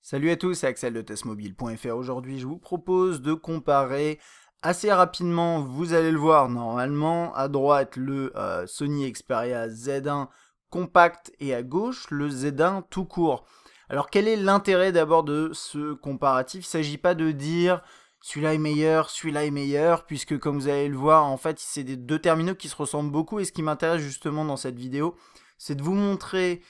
Salut à tous, c'est Axel de testmobile.fr. Aujourd'hui, je vous propose de comparer assez rapidement, vous allez le voir normalement, à droite le Sony Xperia Z1 compact et à gauche le Z1 tout court. Alors quel est l'intérêt d'abord de ce comparatif? Il ne s'agit pas de dire celui-là est meilleur, puisque comme vous allez le voir, en fait, c'est des deux terminaux qui se ressemblent beaucoup, et ce qui m'intéresse justement dans cette vidéo, c'est de vous montrer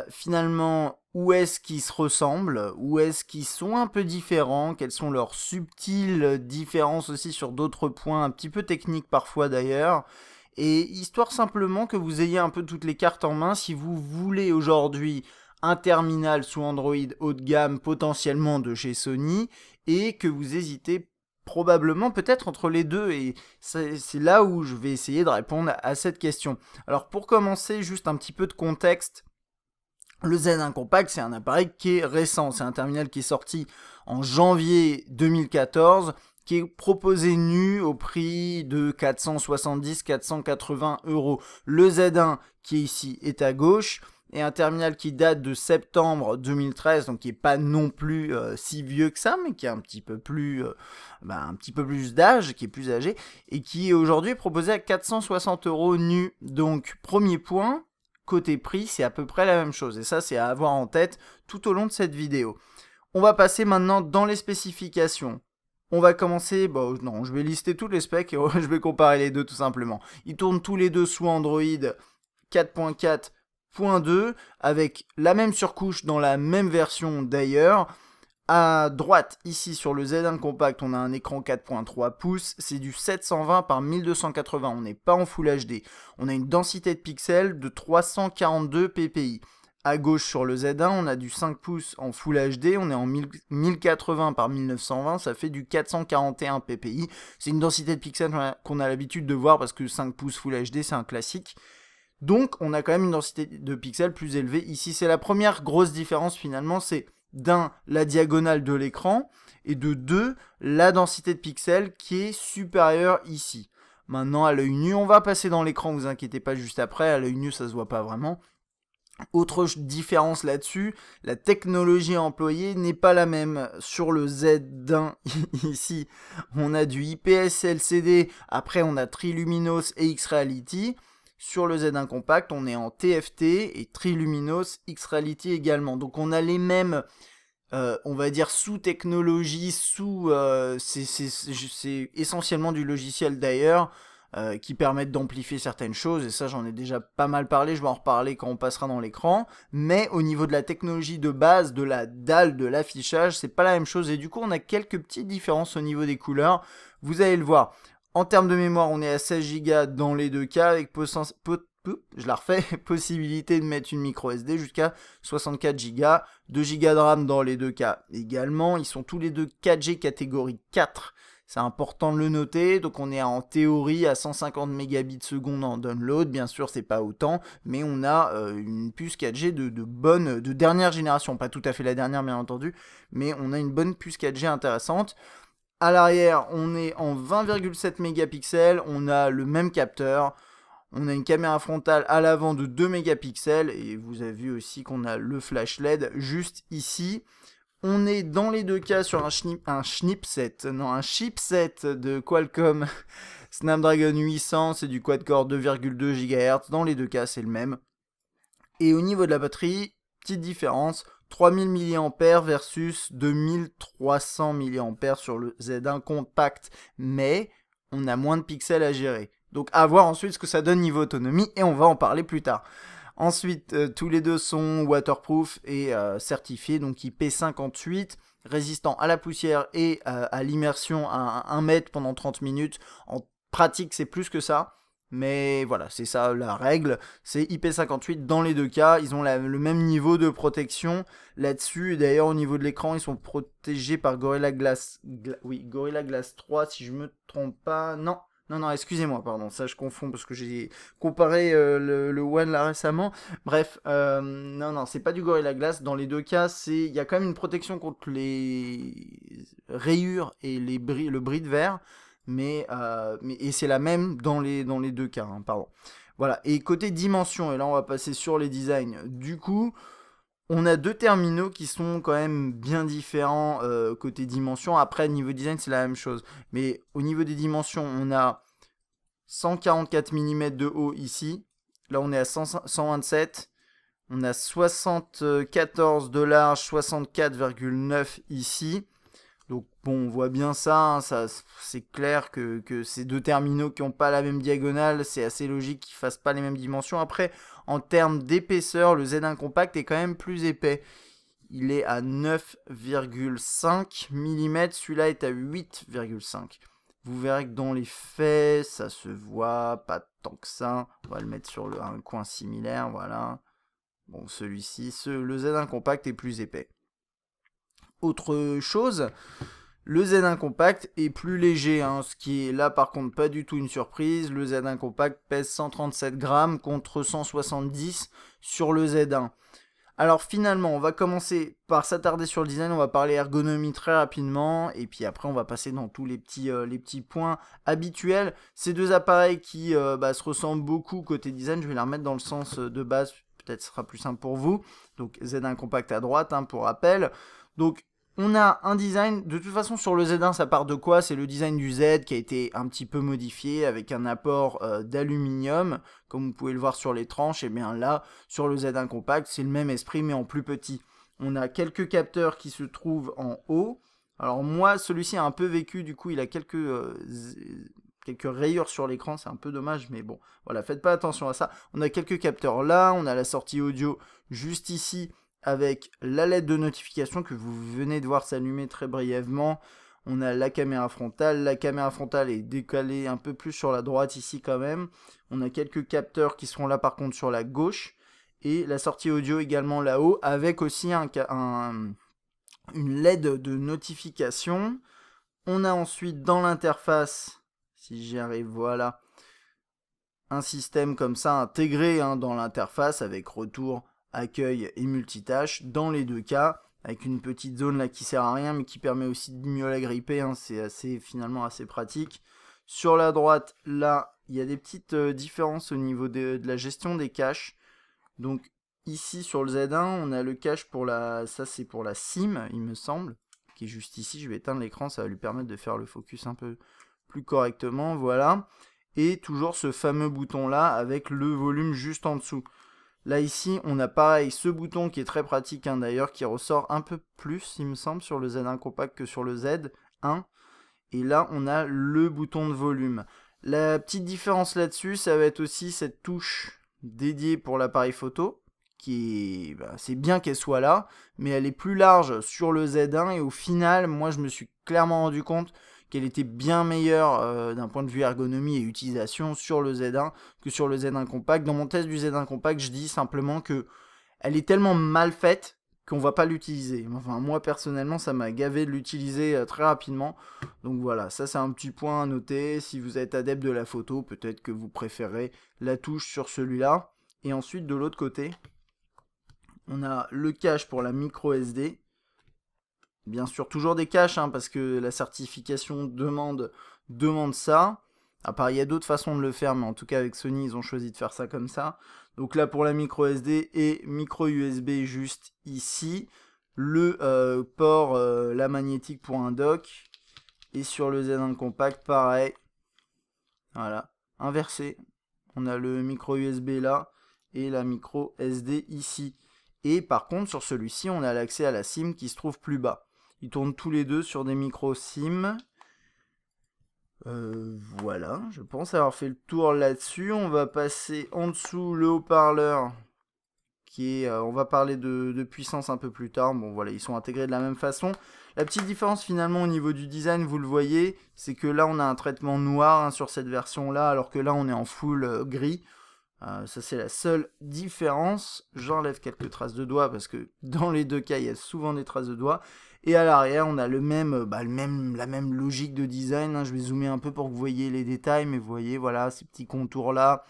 finalement, où est-ce qu'ils se ressemblent, où est-ce qu'ils sont un peu différents, quelles sont leurs subtiles différences aussi sur d'autres points, un petit peu techniques parfois d'ailleurs, et histoire simplement que vous ayez un peu toutes les cartes en main si vous voulez aujourd'hui un terminal sous Android haut de gamme potentiellement de chez Sony, et que vous hésitez probablement peut-être entre les deux, et c'est là où je vais essayer de répondre à cette question. Alors pour commencer, juste un petit peu de contexte. Le Z1 Compact, c'est un appareil qui est récent, c'est un terminal qui est sorti en janvier 2014, qui est proposé nu au prix de 470-480 €. Le Z1 qui est ici est à gauche, et un terminal qui date de septembre 2013, donc qui n'est pas non plus si vieux que ça, mais qui a un petit peu plus d'âge, qui est plus âgé, et qui est aujourd'hui proposé à 460 € nu. Donc premier point, côté prix, c'est à peu près la même chose. Et ça, c'est à avoir en tête tout au long de cette vidéo. On va passer maintenant dans les spécifications. On va commencer, non, je vais lister tous les specs et je vais comparer les deux tout simplement. Ils tournent tous les deux sous Android 4.4.2 avec la même surcouche dans la même version d'ailleurs. À droite, ici sur le Z1 Compact, on a un écran 4.3 pouces, c'est du 720 par 1280, on n'est pas en Full HD. On a une densité de pixels de 342 ppi. À gauche sur le Z1, on a du 5 pouces en Full HD, on est en 1080 par 1920, ça fait du 441 ppi. C'est une densité de pixels qu'on a l'habitude de voir parce que 5 pouces Full HD, c'est un classique. Donc, on a quand même une densité de pixels plus élevée. Ici, c'est la première grosse différence finalement, c'est d'un, la diagonale de l'écran, et de deux, la densité de pixels qui est supérieure ici. Maintenant, à l'œil nu, on va passer dans l'écran, vous inquiétez pas juste après, à l'œil nu, ça se voit pas vraiment. Autre différence là-dessus, la technologie employée n'est pas la même. Sur le Z1, ici, on a du IPS LCD, après on a Triluminos et X-Reality. Sur le Z1 Compact, on est en TFT et Triluminos X-Reality également. Donc on a les mêmes, on va dire, sous-technologies, c'est essentiellement du logiciel d'ailleurs, qui permettent d'amplifier certaines choses, et ça j'en ai déjà pas mal parlé, je vais en reparler quand on passera dans l'écran, mais au niveau de la technologie de base, de la dalle, de l'affichage, c'est pas la même chose, et du coup on a quelques petites différences au niveau des couleurs, vous allez le voir. En termes de mémoire, on est à 16 Go dans les deux cas, avec possibilité de mettre une micro SD jusqu'à 64 Go, 2 Go de RAM dans les deux cas également. Ils sont tous les deux 4G catégorie 4. C'est important de le noter, donc on est en théorie à 150 mégabits seconde en download, bien sûr c'est pas autant, mais on a une puce 4G de dernière génération, pas tout à fait la dernière bien entendu, mais on a une bonne puce 4G intéressante. À l'arrière, on est en 20,7 mégapixels, on a le même capteur, on a une caméra frontale à l'avant de 2 mégapixels, et vous avez vu aussi qu'on a le flash LED juste ici. On est dans les deux cas sur un chipset de Qualcomm Snapdragon 800, c'est du quad-core 2,2 GHz, dans les deux cas c'est le même. Et au niveau de la batterie, petite différence, 3000 mAh versus 2300 mAh sur le Z1 Compact, mais on a moins de pixels à gérer. Donc à voir ensuite ce que ça donne niveau autonomie, et on va en parler plus tard. Ensuite, tous les deux sont waterproof et certifiés, donc IP58, résistant à la poussière et à l'immersion à 1 mètre pendant 30 minutes. En pratique, c'est plus que ça. Mais voilà, c'est ça la règle, c'est IP58 dans les deux cas, ils ont le même niveau de protection là-dessus, et d'ailleurs au niveau de l'écran, ils sont protégés par Gorilla Glass 3 si je me trompe pas, non, excusez-moi, pardon, ça je confonds parce que j'ai comparé le One là récemment, bref, non, c'est pas du Gorilla Glass, dans les deux cas, il y a quand même une protection contre les rayures et le bris de verre, et c'est la même dans les deux cas, hein, pardon. Voilà, et côté dimension, et là on va passer sur les designs, du coup, On a deux terminaux qui sont quand même bien différents côté dimension. Après, niveau design, c'est la même chose. Mais au niveau des dimensions, on a 144 mm de haut ici. Là, on est à 127. On a 74 de large, 64,9 ici. Donc bon, on voit bien ça, c'est clair que ces deux terminaux qui n'ont pas la même diagonale, c'est assez logique qu'ils ne fassent pas les mêmes dimensions. Après, en termes d'épaisseur, le Z1 Compact est quand même plus épais. Il est à 9,5 mm, celui-là est à 8,5. Vous verrez que dans les faits, ça se voit pas tant que ça. On va le mettre sur un coin similaire, voilà. Bon, celui-ci, le Z1 Compact est plus épais. Autre chose, le Z1 Compact est plus léger, hein, ce qui est là par contre pas du tout une surprise. Le Z1 Compact pèse 137 grammes contre 170 sur le Z1. Alors finalement, on va commencer par s'attarder sur le design, on va parler ergonomie très rapidement, et puis après on va passer dans tous les petits points habituels. Ces deux appareils qui se ressemblent beaucoup côté design, je vais les remettre dans le sens de base, peut-être ce sera plus simple pour vous. Donc Z1 Compact à droite, hein, pour rappel. Donc on a un design, de toute façon sur le Z1 ça part de quoi? C'est le design du Z qui a été un petit peu modifié avec un apport d'aluminium, comme vous pouvez le voir sur les tranches. Et bien là, sur le Z1 Compact, c'est le même esprit mais en plus petit. On a quelques capteurs qui se trouvent en haut. Alors moi, celui-ci a un peu vécu, du coup il a quelques rayures sur l'écran, c'est un peu dommage, mais bon, voilà, faites pas attention à ça. On a quelques capteurs là, on a la sortie audio juste ici, avec la LED de notification que vous venez de voir s'allumer très brièvement. On a la caméra frontale est décalée un peu plus sur la droite ici quand même. On a quelques capteurs qui seront là par contre sur la gauche. Et la sortie audio également là-haut, avec aussi une LED de notification. On a ensuite dans l'interface, si j'y arrive, voilà, un système comme ça intégré, hein, dans l'interface avec retour, accueil et multitâche dans les deux cas, avec une petite zone là qui sert à rien mais qui permet aussi de mieux la gripper, hein, c'est finalement assez pratique. Sur la droite, là, il y a des petites différences au niveau de la gestion des caches. Donc ici sur le Z1, on a le cache pour ça c'est pour la SIM, il me semble, qui est juste ici. Je vais éteindre l'écran, ça va lui permettre de faire le focus un peu plus correctement, voilà. Et toujours ce fameux bouton là avec le volume juste en dessous. Là ici, on a pareil ce bouton qui est très pratique, hein, d'ailleurs, qui ressort un peu plus, il me semble, sur le Z1 Compact que sur le Z1. Et là, on a le bouton de volume. La petite différence là-dessus, ça va être aussi cette touche dédiée pour l'appareil photo, qui est, c'est bien qu'elle soit là, mais elle est plus large sur le Z1, et au final, moi je me suis clairement rendu compte qu'elle était bien meilleure d'un point de vue ergonomie et utilisation sur le Z1 que sur le Z1 Compact. Dans mon test du Z1 Compact, je dis simplement que elle est tellement mal faite qu'on va pas l'utiliser. Enfin, moi personnellement, ça m'a gavé de l'utiliser très rapidement. Donc voilà, ça c'est un petit point à noter. Si vous êtes adepte de la photo, peut-être que vous préférez la touche sur celui-là. Et ensuite, de l'autre côté, on a le cache pour la micro SD. Bien sûr, toujours des caches, hein, parce que la certification demande ça. Après, il y a d'autres façons de le faire, mais en tout cas, avec Sony, ils ont choisi de faire ça comme ça. Donc là, pour la micro SD et micro USB juste ici. Le port, la magnétique pour un dock. Et sur le Z1 Compact, pareil. Voilà, inversé. On a le micro USB là et la micro SD ici. Et par contre, sur celui-ci, on a l'accès à la SIM qui se trouve plus bas. Ils tournent tous les deux sur des micros SIM. Voilà, je pense avoir fait le tour là-dessus. On va passer en dessous le haut-parleur, qui est, on va parler de puissance un peu plus tard. Bon voilà, ils sont intégrés de la même façon. La petite différence finalement au niveau du design, vous le voyez, c'est que là on a un traitement noir, hein, sur cette version-là, alors que là on est en full gris. Ça c'est la seule différence. J'enlève quelques traces de doigts parce que dans les deux cas il y a souvent des traces de doigts. Et à l'arrière on a la même logique de design, hein. Je vais zoomer un peu pour que vous voyez les détails, mais vous voyez, voilà, ces petits contours là,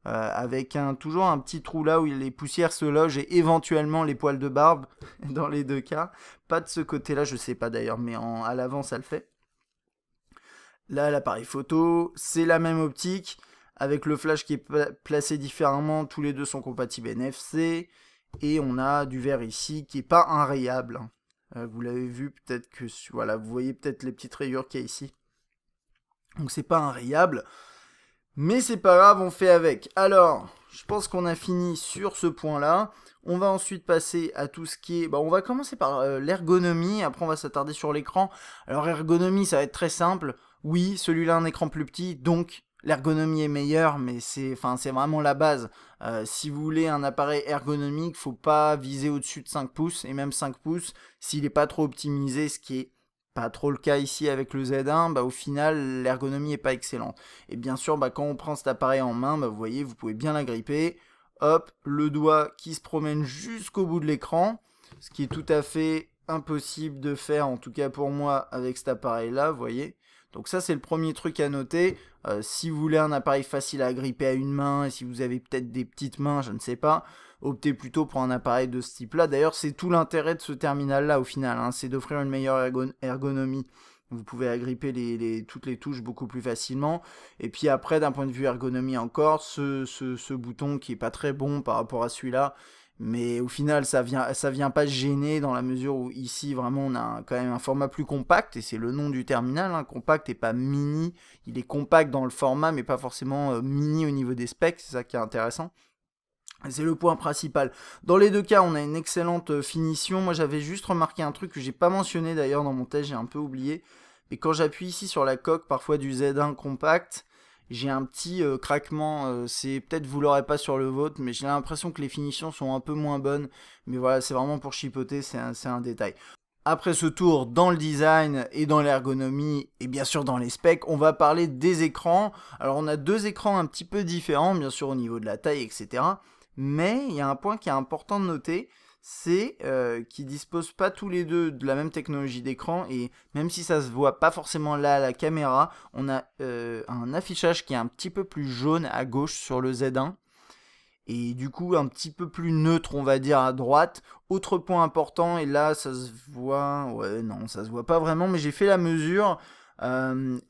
avec toujours un petit trou là où les poussières se logent et éventuellement les poils de barbe dans les deux cas. Pas de ce côté là, je sais pas d'ailleurs, mais à l'avant ça le fait. Là l'appareil photo, c'est la même optique avec le flash qui est placé différemment. Tous les deux sont compatibles NFC. Et on a du vert ici qui n'est pas inrayable. Vous l'avez vu peut-être que, voilà, vous voyez peut-être les petites rayures qu'il y a ici. Donc c'est pas inrayable. Mais c'est pas grave, on fait avec. Alors, je pense qu'on a fini sur ce point-là. On va ensuite passer à tout ce qui est... on va commencer par l'ergonomie, après on va s'attarder sur l'écran. Alors, ergonomie, ça va être très simple. Oui, celui-là a un écran plus petit, donc l'ergonomie est meilleure, mais c'est vraiment la base. Si vous voulez un appareil ergonomique, faut pas viser au-dessus de 5 pouces, et même 5 pouces, s'il n'est pas trop optimisé, ce qui est pas trop le cas ici avec le Z1, au final, l'ergonomie n'est pas excellente. Et bien sûr, quand on prend cet appareil en main, vous voyez, vous pouvez bien l'agripper. Hop, le doigt qui se promène jusqu'au bout de l'écran, ce qui est tout à fait impossible de faire, en tout cas pour moi, avec cet appareil-là, vous voyez. Donc ça, c'est le premier truc à noter. Si vous voulez un appareil facile à agripper à une main, et si vous avez peut-être des petites mains, je ne sais pas, optez plutôt pour un appareil de ce type-là. D'ailleurs, c'est tout l'intérêt de ce terminal-là au final, hein, c'est d'offrir une meilleure ergonomie. Vous pouvez agripper toutes les touches beaucoup plus facilement. Et puis après, d'un point de vue ergonomie encore, ce bouton qui est pas très bon par rapport à celui-là, mais au final, ça vient pas gêner dans la mesure où ici, vraiment, on a quand même un format plus compact, et c'est le nom du terminal, hein, compact et pas mini. Il est compact dans le format, mais pas forcément mini au niveau des specs, c'est ça qui est intéressant. C'est le point principal. Dans les deux cas, on a une excellente finition. Moi, j'avais juste remarqué un truc que j'ai pas mentionné d'ailleurs dans mon test, j'ai un peu oublié. Mais quand j'appuie ici sur la coque, parfois du Z1 compact, j'ai un petit craquement. C'est peut-être vous l'aurez pas sur le vôtre, mais j'ai l'impression que les finitions sont un peu moins bonnes. Mais voilà, c'est vraiment pour chipoter, c'est un détail. Après ce tour dans le design et dans l'ergonomie et bien sûr dans les specs, on va parler des écrans. Alors on a deux écrans un petit peu différents, bien sûr au niveau de la taille, etc. Mais il y a un point qui est important de noter, c'est qu'ils ne disposent pas tous les deux de la même technologie d'écran, et même si ça se voit pas forcément là à la caméra, on a un affichage qui est un petit peu plus jaune à gauche sur le Z1, et du coup un petit peu plus neutre on va dire à droite. Autre point important, et là ça se voit, ouais non ça se voit pas vraiment, mais j'ai fait la mesure,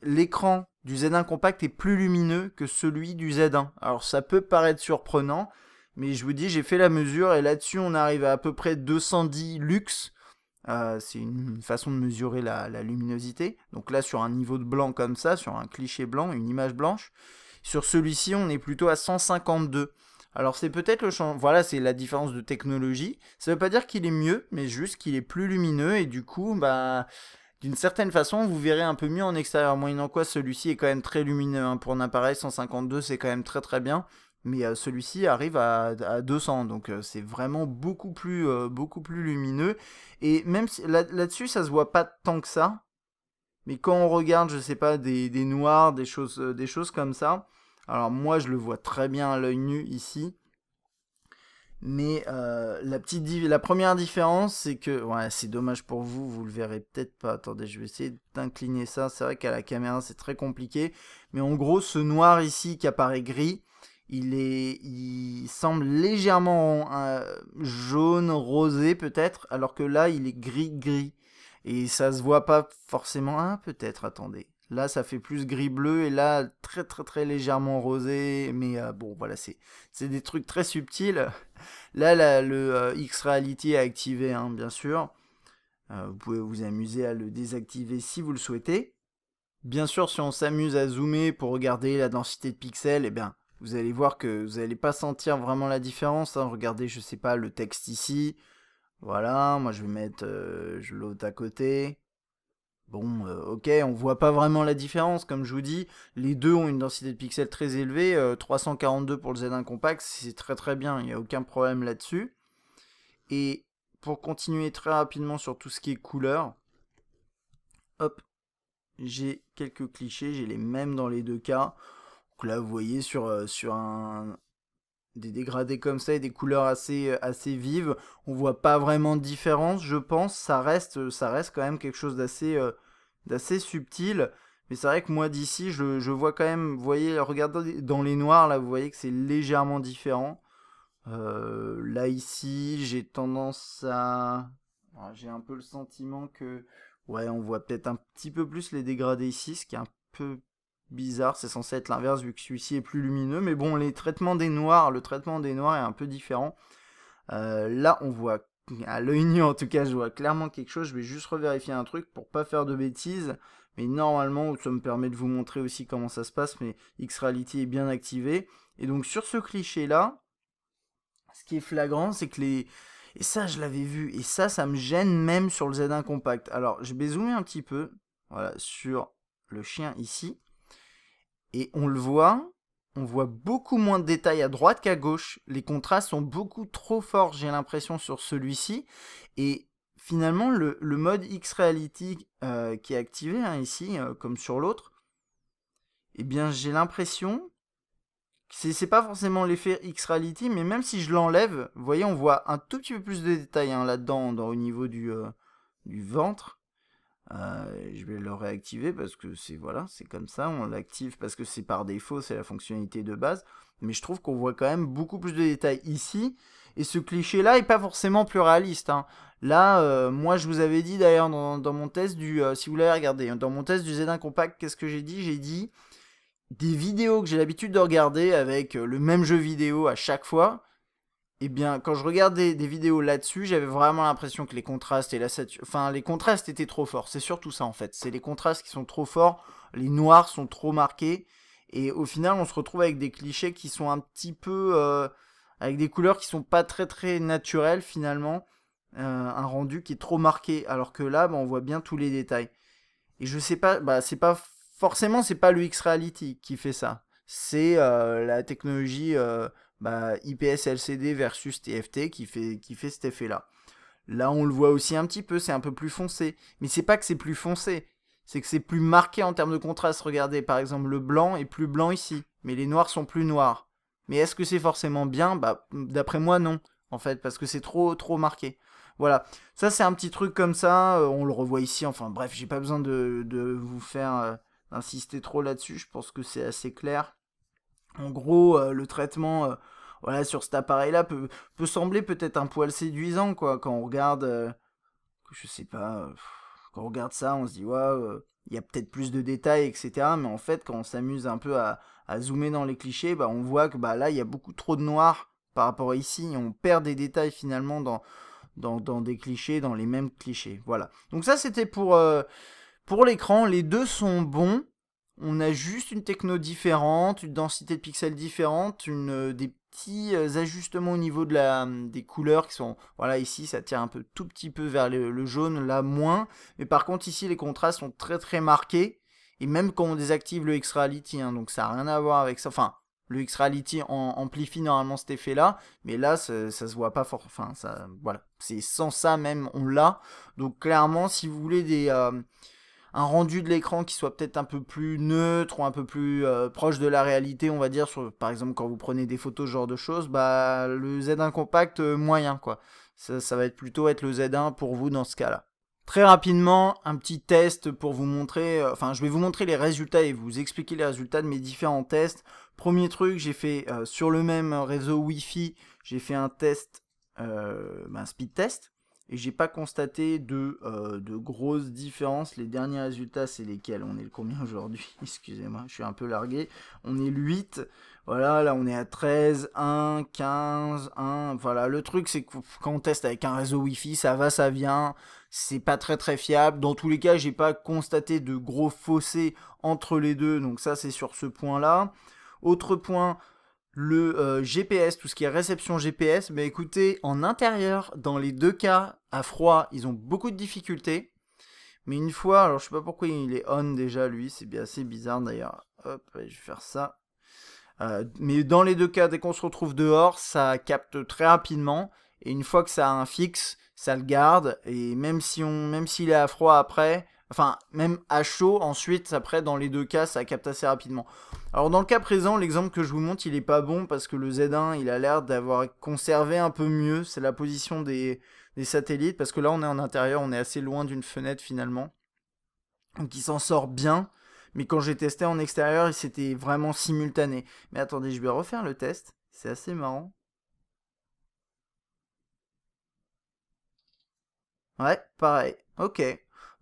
l'écran du Z1 compact est plus lumineux que celui du Z1. Alors ça peut paraître surprenant, mais je vous dis, j'ai fait la mesure, et là-dessus, on arrive à peu près 210 lux. C'est une façon de mesurer la luminosité. Donc là, sur un niveau de blanc comme ça, sur un cliché blanc, une image blanche. Sur celui-ci, on est plutôt à 152. Alors c'est peut-être le changement. Voilà, c'est la différence de technologie. Ça ne veut pas dire qu'il est mieux, mais juste qu'il est plus lumineux, et du coup, d'une certaine façon, vous verrez un peu mieux en extérieur. Moyennant quoi, celui-ci est quand même très lumineux, hein. Pour un appareil, 152, c'est quand même très très bien. Mais celui-ci arrive à 200, donc c'est vraiment beaucoup plus lumineux. Et même si, là-dessus, ça se voit pas tant que ça. Mais quand on regarde, je sais pas, des noirs, des choses comme ça. Alors moi, je le vois très bien à l'œil nu ici. Mais la première différence, c'est que... Ouais, c'est dommage pour vous, vous le verrez peut-être pas. Attendez, je vais essayer d'incliner ça. C'est vrai qu'à la caméra, c'est très compliqué. Mais en gros, ce noir ici qui apparaît gris, il semble légèrement jaune, rosé peut-être, alors que là, il est gris-gris. Et ça se voit pas forcément... Ah, peut-être, attendez. Là, ça fait plus gris-bleu, et là, très très très légèrement rosé. Mais bon, voilà, c'est des trucs très subtils. Là, le X-Reality est activé, hein, bien sûr. Vous pouvez vous amuser à le désactiver si vous le souhaitez. Bien sûr, si on s'amuse à zoomer pour regarder la densité de pixels, eh bien, vous allez voir que vous n'allez pas sentir vraiment la différence, hein. Regardez, je sais pas, le texte ici. Voilà, moi je vais mettre l'autre à côté. Bon, ok, on voit pas vraiment la différence, comme je vous dis. Les deux ont une densité de pixels très élevée. 342 pour le Z1 compact, c'est très très bien, il n'y a aucun problème là-dessus. Et pour continuer très rapidement sur tout ce qui est couleur, hop, j'ai quelques clichés, j'ai les mêmes dans les deux cas. Donc là, vous voyez sur des dégradés comme ça et des couleurs assez vives, on voit pas vraiment de différence, je pense. Ça reste quand même quelque chose d'assez subtil. Mais c'est vrai que moi d'ici, je vois quand même, vous voyez, regardez dans les noirs, là, vous voyez que c'est légèrement différent. Là, ici, j'ai tendance à... Alors, j'ai un peu le sentiment que... Ouais, on voit peut-être un petit peu plus les dégradés ici, ce qui est un peu bizarre. C'est censé être l'inverse vu que celui-ci est plus lumineux. Mais bon, le traitement des noirs est un peu différent. Là, on voit, à l'œil nu en tout cas, je vois clairement quelque chose. Je vais juste revérifier un truc pour pas faire de bêtises. Mais normalement, ça me permet de vous montrer aussi comment ça se passe. Mais X-Reality est bien activé. Et donc sur ce cliché-là, ce qui est flagrant, c'est que les... Et ça, je l'avais vu. Et ça me gêne même sur le Z1 Compact. Alors, je vais zoomer un petit peu. Voilà, sur le chien ici. Et on le voit, on voit beaucoup moins de détails à droite qu'à gauche. Les contrastes sont beaucoup trop forts, j'ai l'impression, sur celui-ci. Et finalement, le mode X-Reality qui est activé hein, ici, comme sur l'autre, eh bien, j'ai l'impression que c'est pas forcément l'effet X-Reality, mais même si je l'enlève, vous voyez, on voit un tout petit peu plus de détails hein, là-dedans, au niveau du ventre. Je vais le réactiver parce que c'est voilà, c'est comme ça, on l'active parce que c'est par défaut, c'est la fonctionnalité de base. Mais je trouve qu'on voit quand même beaucoup plus de détails ici. Et ce cliché-là est pas forcément plus réaliste. Hein. Là, moi je vous avais dit d'ailleurs dans mon test du... si vous l'avez regardé, dans mon test du Z1 Compact, qu'est-ce que j'ai dit? J'ai dit des vidéos que j'ai l'habitude de regarder avec le même jeu vidéo à chaque fois. Eh bien, quand je regardais des vidéos là-dessus, j'avais vraiment l'impression que les contrastes et enfin, les contrastes étaient trop forts. C'est surtout ça en fait. C'est les contrastes qui sont trop forts, les noirs sont trop marqués, et au final, on se retrouve avec des clichés qui sont un petit peu, avec des couleurs qui sont pas très très naturelles finalement, un rendu qui est trop marqué. Alors que là, bah, on voit bien tous les détails. Et je sais pas, bah c'est pas forcément c'est pas le X-Reality qui fait ça. C'est la technologie IPS LCD versus TFT qui fait cet effet-là. Là, on le voit aussi un petit peu, c'est un peu plus foncé. Mais c'est pas que c'est plus foncé, c'est que c'est plus marqué en termes de contraste. Regardez, par exemple, le blanc est plus blanc ici, mais les noirs sont plus noirs. Mais est-ce que c'est forcément bien? Bah, d'après moi, non, en fait, parce que c'est trop marqué. Voilà, ça c'est un petit truc comme ça, on le revoit ici, enfin bref, j'ai pas besoin de vous faire insister trop là-dessus, je pense que c'est assez clair. En gros, le traitement voilà, sur cet appareil-là peut sembler peut-être un poil séduisant, quoi, quand on regarde, je sais pas, quand on regarde ça, on se dit, ouais, il y a peut-être plus de détails, etc. Mais en fait, quand on s'amuse un peu à zoomer dans les clichés, bah, on voit que bah, là, il y a beaucoup trop de noir par rapport à ici. On perd des détails finalement dans des clichés, dans les mêmes clichés. Voilà. Donc ça, c'était pour l'écran. Les deux sont bons. On a juste une techno différente, une densité de pixels différente, des petits ajustements au niveau des couleurs qui sont... Voilà, ici, ça tire un peu tout petit peu vers le jaune, là, moins. Mais par contre, ici, les contrastes sont très très marqués. Et même quand on désactive le X-Reality, hein, donc ça n'a rien à voir avec ça. Enfin, le X-Reality amplifie normalement cet effet-là, mais là, ça se voit pas fort. Enfin, ça, voilà, c'est sans ça même, on l'a. Donc clairement, si vous voulez un rendu de l'écran qui soit peut-être un peu plus neutre ou un peu plus proche de la réalité, on va dire, par exemple quand vous prenez des photos, ce genre de choses, bah le Z1 Compact moyen, quoi. Ça va être plutôt être le Z1 pour vous dans ce cas-là. Très rapidement, un petit test pour vous montrer, enfin je vais vous montrer les résultats et vous expliquer les résultats de mes différents tests. Premier truc, j'ai fait sur le même réseau Wi-Fi, j'ai fait un test, speed test, et j'ai pas constaté de grosses différences. Les derniers résultats, c'est lesquels? On est le combien aujourd'hui? Excusez-moi, je suis un peu largué. On est le 8. Voilà, là on est à 13, 1, 15, 1. Voilà, le truc c'est que quand on teste avec un réseau Wi-Fi, ça va, ça vient. C'est pas très très fiable. Dans tous les cas, j'ai pas constaté de gros fossés entre les deux. Donc ça, c'est sur ce point-là. Autre point, le GPS, tout ce qui est réception GPS, mais écoutez, en intérieur, dans les deux cas, à froid, ils ont beaucoup de difficultés. Mais une fois, alors je sais pas pourquoi il est on déjà lui, c'est bien assez bizarre d'ailleurs. Hop, je vais faire ça. Mais dans les deux cas, dès qu'on se retrouve dehors, ça capte très rapidement. Et une fois que ça a un fixe, ça le garde. Et même s'il est à froid après, enfin même à chaud, ensuite après dans les deux cas, ça capte assez rapidement. Alors dans le cas présent, l'exemple que je vous montre, il est pas bon parce que le Z1, il a l'air d'avoir conservé un peu mieux. C'est la position des satellites parce que là on est en intérieur, on est assez loin d'une fenêtre finalement. Donc il s'en sort bien. Mais quand j'ai testé en extérieur, c'était vraiment simultané. Mais attendez, je vais refaire le test. C'est assez marrant. Ouais, pareil. Ok.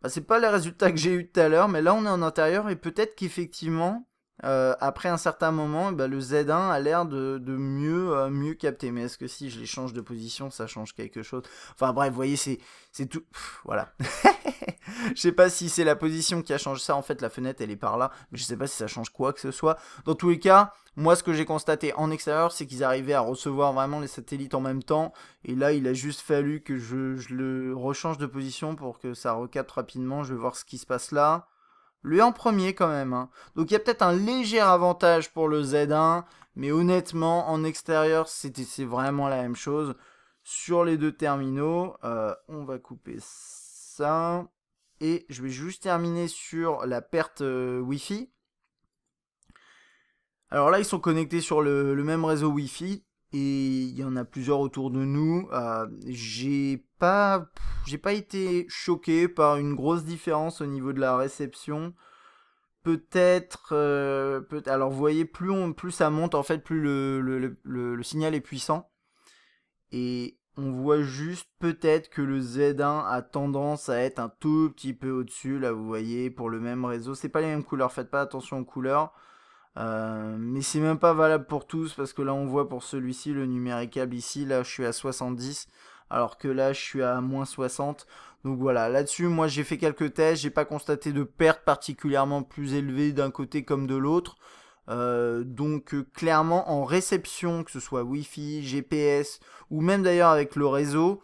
Bah, c'est pas les résultats que j'ai eu tout à l'heure, mais là on est en intérieur et peut-être qu'effectivement, après un certain moment, bah, le Z1 a l'air de mieux capter. Mais est-ce que si je les change de position, ça change quelque chose? Enfin bref, vous voyez, c'est tout. Pff, voilà. Je sais pas si c'est la position qui a changé ça. En fait, la fenêtre, elle est par là. Mais je sais pas si ça change quoi que ce soit. Dans tous les cas, moi, ce que j'ai constaté en extérieur, c'est qu'ils arrivaient à recevoir vraiment les satellites en même temps. Et là, il a juste fallu que je le rechange de position pour que ça recapte rapidement. Je vais voir ce qui se passe là. Lui en premier quand même. Hein. Donc il y a peut-être un léger avantage pour le Z1. Mais honnêtement, en extérieur, c'est vraiment la même chose. Sur les deux terminaux, on va couper ça. Et je vais juste terminer sur la perte Wi-Fi. Alors là, ils sont connectés sur le même réseau Wi-Fi. Et il y en a plusieurs autour de nous. J'ai pas été choqué par une grosse différence au niveau de la réception. Peut-être, alors vous voyez, plus ça monte, en fait, plus le signal est puissant. Et on voit juste peut-être que le Z1 a tendance à être un tout petit peu au-dessus. Là, vous voyez, pour le même réseau. C'est pas les mêmes couleurs, faites pas attention aux couleurs. Mais c'est même pas valable pour tous parce que là on voit pour celui-ci le numéricable ici, là je suis à 70 alors que là je suis à moins 60. Donc voilà, là-dessus moi j'ai fait quelques tests, j'ai pas constaté de perte particulièrement plus élevée d'un côté comme de l'autre. Donc clairement en réception, que ce soit Wi-Fi, GPS ou même d'ailleurs avec le réseau,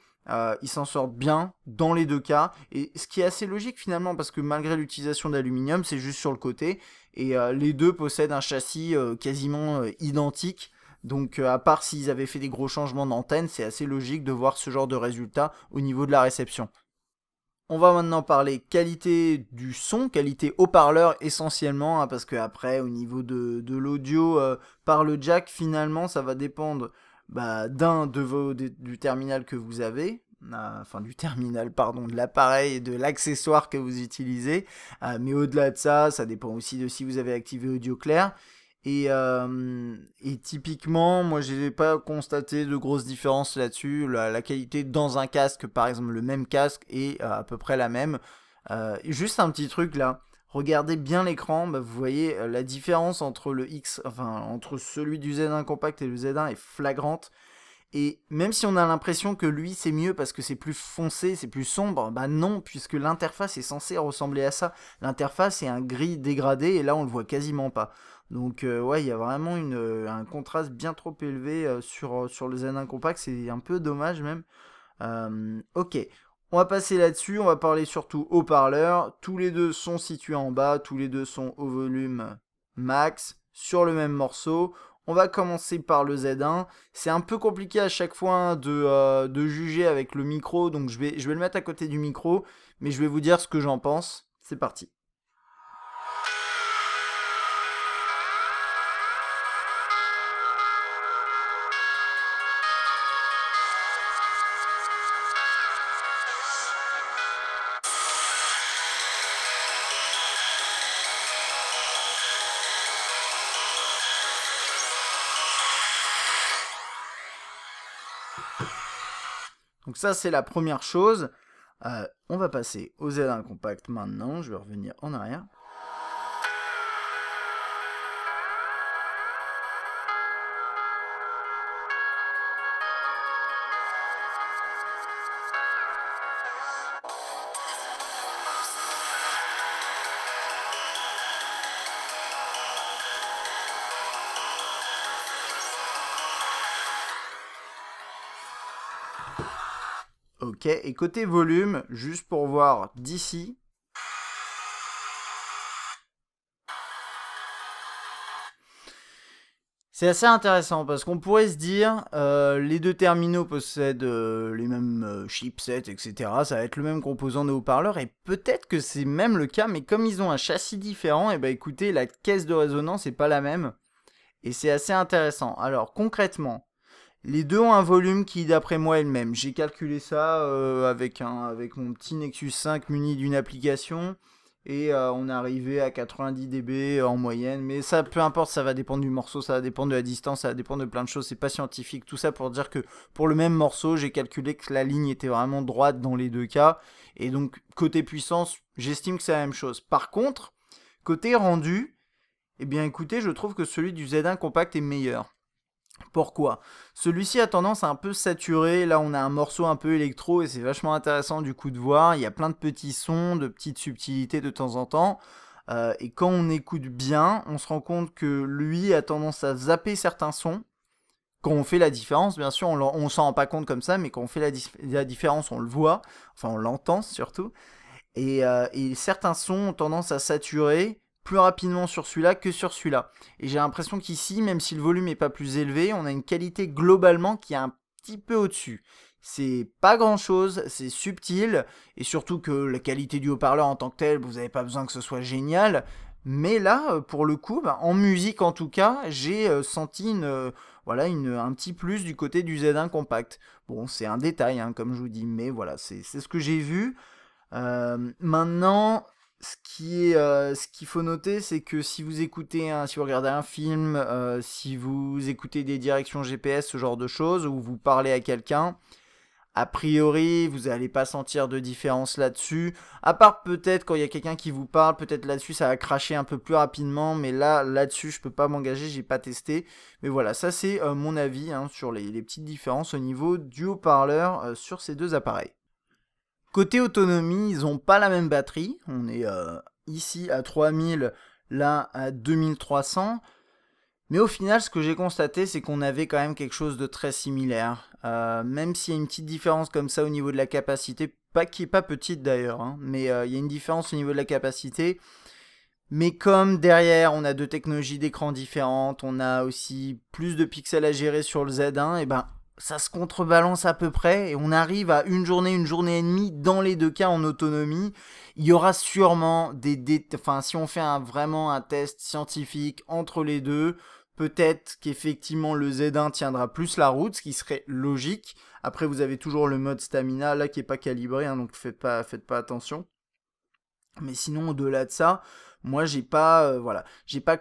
ils s'en sortent bien dans les deux cas. Et ce qui est assez logique finalement parce que malgré l'utilisation d'aluminium, c'est juste sur le côté. Et les deux possèdent un châssis quasiment identique. Donc à part s'ils avaient fait des gros changements d'antenne, c'est assez logique de voir ce genre de résultat au niveau de la réception. On va maintenant parler qualité du son, qualité haut-parleur essentiellement, hein, parce que après au niveau de l'audio par le jack, finalement ça va dépendre du terminal que vous avez, enfin du terminal, pardon, de l'appareil et de l'accessoire que vous utilisez, mais au-delà de ça, ça dépend aussi de si vous avez activé audio clair. Et typiquement, moi, j'ai pas constaté de grosses différences là-dessus. La qualité dans un casque, par exemple, le même casque est à peu près la même. Juste un petit truc là. Regardez bien l'écran, bah, vous voyez la différence entre entre celui du Z1 compact et le Z1 est flagrante. Et même si on a l'impression que lui c'est mieux parce que c'est plus foncé, c'est plus sombre, bah non, puisque l'interface est censée ressembler à ça. L'interface est un gris dégradé et là on le voit quasiment pas. Donc ouais, il y a vraiment un contraste bien trop élevé sur le Z1 Compact, c'est un peu dommage même. Ok, on va passer là-dessus, on va parler surtout haut-parleurs. Tous les deux sont situés en bas, tous les deux sont au volume max, sur le même morceau. On va commencer par le Z1. C'est un peu compliqué à chaque fois hein, de juger avec le micro, donc je vais le mettre à côté du micro, mais je vais vous dire ce que j'en pense. C'est parti. Donc ça c'est la première chose. On va passer au Z1 Compact maintenant. Je vais revenir en arrière. Ok, et côté volume, juste pour voir d'ici. C'est assez intéressant parce qu'on pourrait se dire les deux terminaux possèdent les mêmes chipsets, etc. Ça va être le même composant de haut-parleurs et peut-être que c'est même le cas, mais comme ils ont un châssis différent, et bah écoutez, la caisse de résonance n'est pas la même et c'est assez intéressant. Alors concrètement, les deux ont un volume qui, d'après moi, est le même. J'ai calculé ça avec mon petit Nexus 5 muni d'une application. Et on est arrivé à 90 dB en moyenne. Mais ça, peu importe, ça va dépendre du morceau, ça va dépendre de la distance, ça va dépendre de plein de choses. C'est pas scientifique. Tout ça pour dire que pour le même morceau, j'ai calculé que la ligne était vraiment droite dans les deux cas. Et donc, côté puissance, j'estime que c'est la même chose. Par contre, côté rendu, Eh bien écoutez, je trouve que celui du Z1 Compact est meilleur. Pourquoi? Celui-ci a tendance à un peu saturer, là on a un morceau un peu électro et c'est vachement intéressant du coup de voir, il y a plein de petits sons, de petites subtilités de temps en temps, et quand on écoute bien, on se rend compte que lui a tendance à zapper certains sons, quand on fait la différence, bien sûr, on s'en rend pas compte comme ça, mais quand on fait la différence, on le voit, enfin on l'entend surtout, et certains sons ont tendance à saturer plus rapidement sur celui-là que sur celui-là. Et j'ai l'impression qu'ici, même si le volume n'est pas plus élevé, on a une qualité globalement qui est un petit peu au-dessus. C'est pas grand-chose, c'est subtil, et surtout que la qualité du haut-parleur en tant que tel, vous n'avez pas besoin que ce soit génial. Mais là, pour le coup, bah, en musique en tout cas, j'ai senti voilà, un petit plus du côté du Z1 Compact. Bon, c'est un détail, hein, comme je vous dis, mais voilà, c'est ce que j'ai vu. Maintenant, ce qu'il faut noter, c'est que si vous si vous regardez un film, si vous écoutez des directions GPS, ce genre de choses, ou vous parlez à quelqu'un, a priori, vous n'allez pas sentir de différence là-dessus. À part peut-être quand il y a quelqu'un qui vous parle, peut-être là-dessus ça va cracher un peu plus rapidement, mais là-dessus je peux pas m'engager, j'ai pas testé. Mais voilà, ça c'est mon avis hein, sur les petites différences au niveau du haut-parleur sur ces deux appareils. Côté autonomie, ils n'ont pas la même batterie. On est ici à 3000, là à 2300. Mais au final, ce que j'ai constaté, c'est qu'on avait quand même quelque chose de très similaire. Même s'il y a une petite différence comme ça au niveau de la capacité, pas qui est pas petite d'ailleurs, hein, mais il y a une différence au niveau de la capacité. Mais comme derrière, on a deux technologies d'écran différentes, on a aussi plus de pixels à gérer sur le Z1, et ben ça se contrebalance à peu près et on arrive à une journée et demie dans les deux cas en autonomie. Il y aura sûrement enfin si on fait vraiment un test scientifique entre les deux, peut-être qu'effectivement le Z1 tiendra plus la route, ce qui serait logique. Après vous avez toujours le mode stamina là qui est pas calibré, hein, donc faites pas attention. Mais sinon au-delà de ça, moi j'ai pas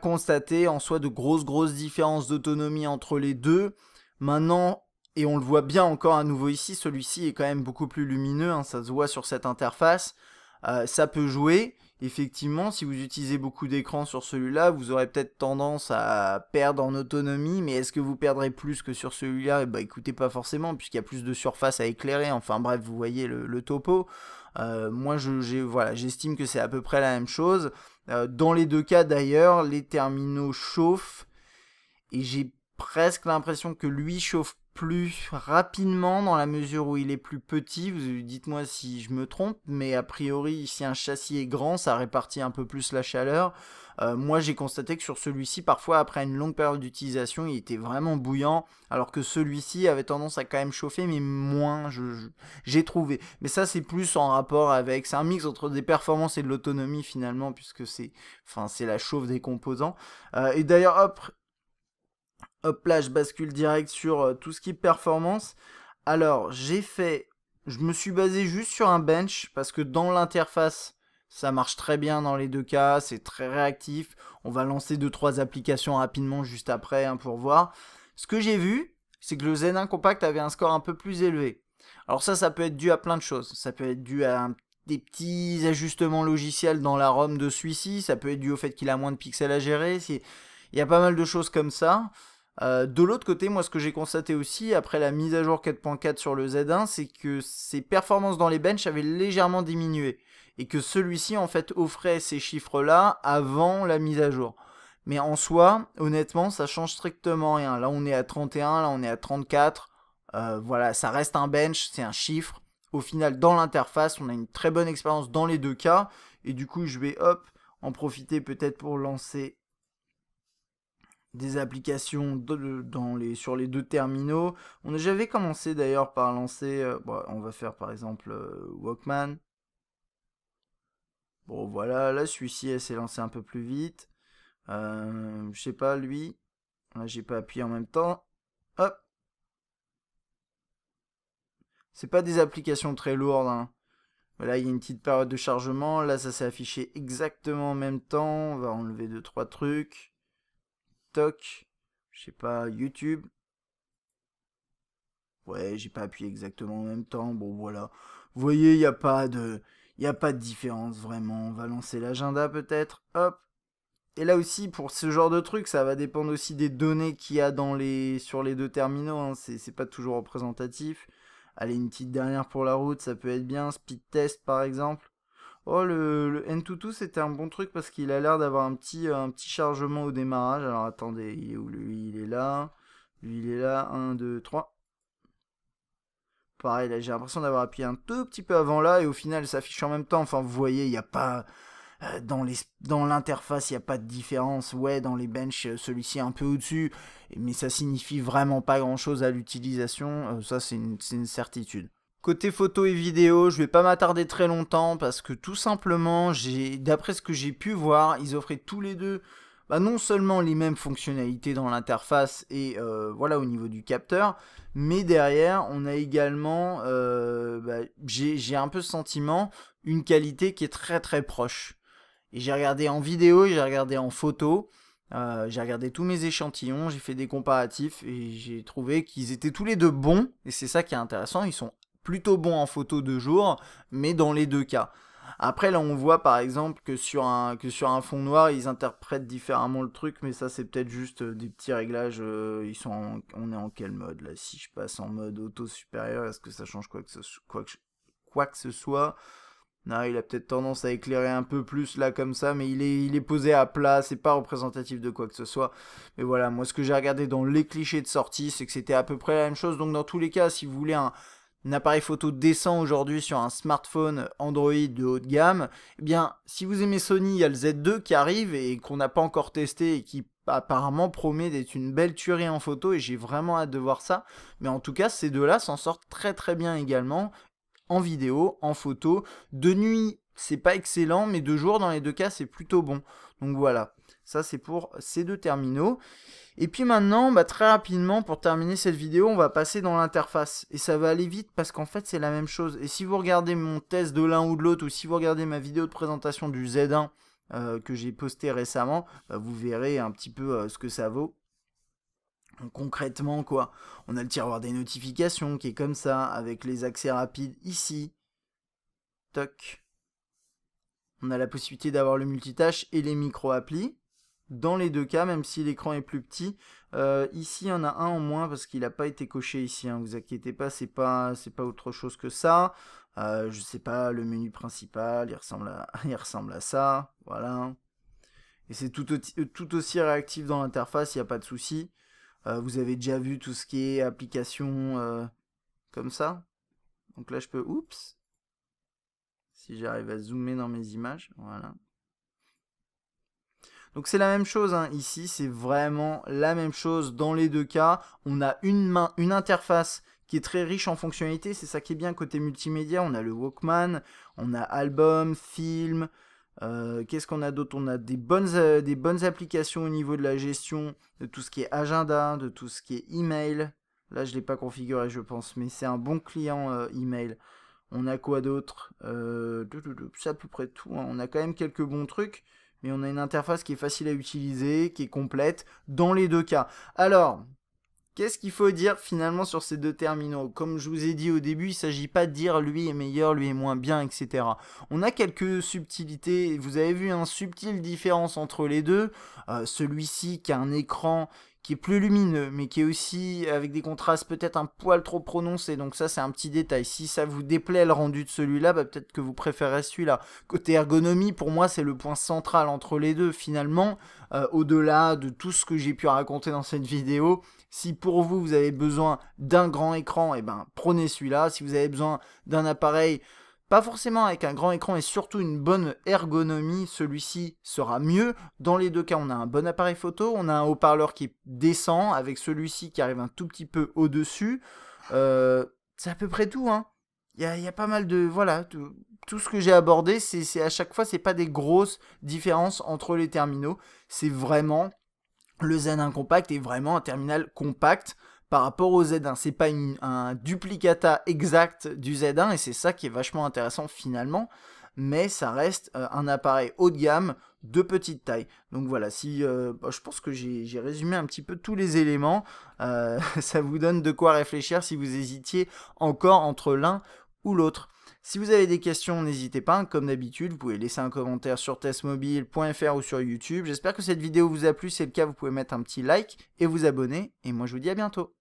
constaté en soi de grosses différences d'autonomie entre les deux. Maintenant, et on le voit bien encore à nouveau ici, celui-ci est quand même beaucoup plus lumineux, hein, ça se voit sur cette interface. Ça peut jouer. Effectivement, si vous utilisez beaucoup d'écran sur celui-là, vous aurez peut-être tendance à perdre en autonomie, mais est-ce que vous perdrez plus que sur celui-là? Bah écoutez, pas forcément, puisqu'il y a plus de surface à éclairer. Enfin bref, vous voyez le topo. Moi, voilà, j'estime que c'est à peu près la même chose. Dans les deux cas, d'ailleurs, les terminaux chauffent et j'ai presque l'impression que lui chauffe plus rapidement dans la mesure où il est plus petit. Dites-moi si je me trompe, mais a priori, si un châssis est grand, ça répartit un peu plus la chaleur. Moi, j'ai constaté que sur celui-ci, parfois, après une longue période d'utilisation, il était vraiment bouillant, alors que celui-ci avait tendance à quand même chauffer, mais moins, j'ai trouvé. Mais ça, c'est plus en rapport avec... C'est un mix entre des performances et de l'autonomie, finalement, puisque c'est la chauffe des composants. Et d'ailleurs, hop là, je bascule direct sur tout ce qui est performance. Alors, je me suis basé juste sur un bench parce que dans l'interface, ça marche très bien dans les deux cas, c'est très réactif. On va lancer 2-3 applications rapidement juste après hein, pour voir. Ce que j'ai vu, c'est que le Z1 Compact avait un score un peu plus élevé. Alors ça peut être dû à plein de choses. Ça peut être dû à des petits ajustements logiciels dans la ROM de celui-ci. Ça peut être dû au fait qu'il a moins de pixels à gérer. Il y a pas mal de choses comme ça. De l'autre côté, moi ce que j'ai constaté aussi après la mise à jour 4.4 sur le Z1, c'est que ses performances dans les benches avaient légèrement diminué et que celui-ci en fait offrait ces chiffres-là avant la mise à jour. Mais en soi, honnêtement, ça change strictement rien. Là on est à 31, là on est à 34. Voilà, ça reste un bench, c'est un chiffre. Au final, dans l'interface, on a une très bonne expérience dans les deux cas. Et du coup, je vais en profiter peut-être pour lancer des applications sur les deux terminaux. J'avais commencé d'ailleurs par lancer, on va faire par exemple Walkman. Bon voilà, là celui-ci elle s'est lancé un peu plus vite. Je sais pas lui, là j'ai pas appuyé en même temps. Hop, c'est pas des applications très lourdes. Hein. Voilà, il y a une petite période de chargement. Là ça s'est affiché exactement en même temps. On va enlever 2-3 trucs. Toc, je sais pas, YouTube. Ouais, j'ai pas appuyé exactement en même temps. Bon, voilà. Vous voyez, il y a pas de différence vraiment. On va lancer l'agenda peut-être. Hop. Et là aussi, pour ce genre de truc, ça va dépendre aussi des données qu'il y a sur les deux terminaux, hein. C'est pas toujours représentatif. Allez, une petite dernière pour la route, ça peut être bien. Speed test par exemple. Oh, le N22, c'était un bon truc parce qu'il a l'air d'avoir un petit chargement au démarrage. Alors attendez, il est où lui? Il est là. Lui, il est là. 1, 2, 3. Pareil, là, j'ai l'impression d'avoir appuyé un tout petit peu avant là et au final, ça s'affiche en même temps. Enfin, vous voyez, il n'y a pas. Dans l'interface, il n'y a pas de différence. Ouais, dans les benches, celui-ci est un peu au-dessus, mais ça signifie vraiment pas grand-chose à l'utilisation. Ça, c'est une certitude. Côté photo et vidéo, je vais pas m'attarder très longtemps parce que tout simplement, d'après ce que j'ai pu voir, ils offraient tous les deux non seulement les mêmes fonctionnalités dans l'interface et voilà au niveau du capteur, mais derrière on a également, j'ai un peu ce sentiment, une qualité qui est très très proche. Et j'ai regardé en vidéo, j'ai regardé en photo, j'ai regardé tous mes échantillons, j'ai fait des comparatifs et j'ai trouvé qu'ils étaient tous les deux bons. Et c'est ça qui est intéressant, ils sont plutôt bons en photo de jour, mais dans les deux cas. Après là on voit par exemple que sur un fond noir ils interprètent différemment le truc, mais ça c'est peut-être juste des petits réglages. On est en quel mode là? Si je passe en mode auto supérieur, est-ce que ça change quoi que ce soit? Non, il a peut-être tendance à éclairer un peu plus là comme ça, mais il est posé à plat, c'est pas représentatif de quoi que ce soit. Mais voilà, moi ce que j'ai regardé dans les clichés de sortie, c'est que c'était à peu près la même chose. Donc dans tous les cas, si vous voulez un appareil photo décent aujourd'hui sur un smartphone Android de haut de gamme, eh bien si vous aimez Sony, il y a le Z2 qui arrive et qu'on n'a pas encore testé et qui apparemment promet d'être une belle tuerie en photo et j'ai vraiment hâte de voir ça. Mais en tout cas, ces deux-là s'en sortent très très bien également. En vidéo, en photo. De nuit, c'est pas excellent, mais de jour, dans les deux cas, c'est plutôt bon. Donc voilà, ça c'est pour ces deux terminaux. Et puis maintenant, très rapidement, pour terminer cette vidéo, on va passer dans l'interface. Et ça va aller vite parce qu'en fait, c'est la même chose. Et si vous regardez mon test de l'un ou de l'autre, ou si vous regardez ma vidéo de présentation du Z1 que j'ai posté récemment, vous verrez un petit peu ce que ça vaut. Donc, concrètement, quoi, on a le tiroir des notifications qui est comme ça, avec les accès rapides ici. Toc. On a la possibilité d'avoir le multitâche et les micro-applis. Dans les deux cas, même si l'écran est plus petit. Ici, il y en a un en moins parce qu'il n'a pas été coché ici. Hein, vous inquiétez pas, c'est pas autre chose que ça. Je sais pas, le menu principal, il ressemble à ça. Voilà. Et c'est tout aussi réactif dans l'interface, il n'y a pas de souci. Vous avez déjà vu tout ce qui est application comme ça. Donc là, je peux... Oups. Si j'arrive à zoomer dans mes images. Voilà. Donc c'est la même chose. Hein. Ici, c'est vraiment la même chose dans les deux cas. On a une interface qui est très riche en fonctionnalités. C'est ça qui est bien côté multimédia. On a le Walkman, on a album, film... Qu'est-ce qu'on a d'autre? On a des bonnes applications au niveau de la gestion de tout ce qui est agenda, de tout ce qui est email. Là, je ne l'ai pas configuré, je pense, mais c'est un bon client email. On a quoi d'autre? C'est à peu près tout. Hein. On a quand même quelques bons trucs, mais on a une interface qui est facile à utiliser, qui est complète, dans les deux cas. Alors... Qu'est-ce qu'il faut dire finalement sur ces deux terminaux? Comme je vous ai dit au début, il ne s'agit pas de dire lui est meilleur, lui est moins bien, etc. On a quelques subtilités, vous avez vu une subtile différence entre les deux. Celui-ci qui a un écran qui est plus lumineux, mais qui est aussi avec des contrastes peut-être un poil trop prononcés. Donc ça, c'est un petit détail. Si ça vous déplaît le rendu de celui-là, peut-être que vous préférez celui-là. Côté ergonomie, pour moi, c'est le point central entre les deux. Finalement, au-delà de tout ce que j'ai pu raconter dans cette vidéo, si pour vous, vous avez besoin d'un grand écran, prenez celui-là. Si vous avez besoin d'un appareil, pas forcément avec un grand écran et surtout une bonne ergonomie, celui-ci sera mieux. Dans les deux cas, on a un bon appareil photo, on a un haut-parleur qui est décent, avec celui-ci qui arrive un tout petit peu au-dessus. C'est à peu près tout. Hein. Il y a pas mal de... Voilà, tout ce que j'ai abordé, c'est à chaque fois, c'est pas des grosses différences entre les terminaux. C'est vraiment... Le Z1 compact est vraiment un terminal compact par rapport au Z1. C'est pas un duplicata exact du Z1 et c'est ça qui est vachement intéressant finalement. Mais ça reste un appareil haut de gamme de petite taille. Donc voilà, je pense que j'ai résumé un petit peu tous les éléments. Ça vous donne de quoi réfléchir si vous hésitiez encore entre l'un ou l'autre. Si vous avez des questions, n'hésitez pas, comme d'habitude, vous pouvez laisser un commentaire sur testmobile.fr ou sur YouTube. J'espère que cette vidéo vous a plu, si c'est le cas, vous pouvez mettre un petit like et vous abonner, et moi je vous dis à bientôt.